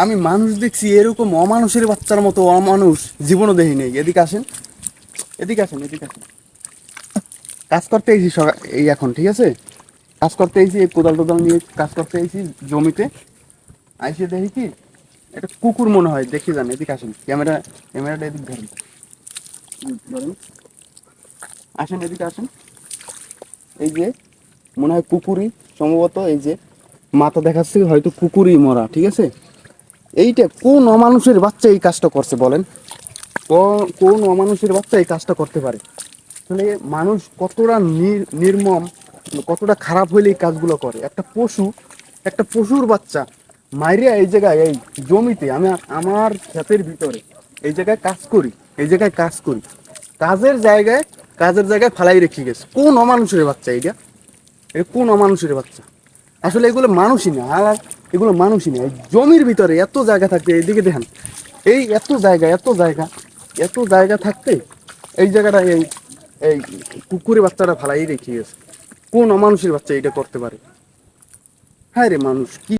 আমি মানুষ দেখছি এরকম অমানুষের বাচ্চার মতো অমানুষ জীবনও দেখি নেই। এদিকে আসেন, এদিকে আসেন, এদিকে আসেন। কাজ করতে এসেছি এই এখন, ঠিক আছে? কাজ করতে এসেছি, এই কোদাল টোদাল নিয়ে কাজ করতে এসেছি জমিতে। আইসে দেখি কি, এটা কুকুর মনে হয়, দেখি যান। এদিকে আসেন, ক্যামেরাটা এদিক ধরেন, ধরেন। আসেন, এদিকে আসেন। এই যে মনে হয় কুকুরই সম্ভবত, এই যে মাথা দেখাচ্ছে, হয়তো কুকুরই মরা, ঠিক আছে? এইটা কোন অমানুষের বাচ্চা এই কাজটা করছে বলেন? কোন অমানুষের বাচ্চা এই কাজটা করতে পারে? আসলে মানুষ কতটা নির্মম, কতটা খারাপ হইলে এই কাজগুলো করে। একটা পশুর বাচ্চা মাইরিয়া এই জায়গায়, এই জমিতে, আমি আমার ক্ষেতের ভিতরে এই জায়গায় কাজ করি, এই জায়গায় কাজ করি, কাজের জায়গায় কাজের জায়গায় ফালাই রেখে গেছে। কোন অমানুষের বাচ্চা এটা? এটা কোন অমানুষের বাচ্চা? আসলে এগুলো মানুষই না, আর এগুলো মানুষই না। এই জমির ভিতরে এত জায়গা থাকতে, এইদিকে দেখেন, এই এত জায়গা থাকতে এই জায়গাটা, এই এই কুকুরের বাচ্চাটা ফালাই রেখে গেছে। কোন অমানুষের বাচ্চা এটা করতে পারে? হ্যাঁ রে মানুষ কি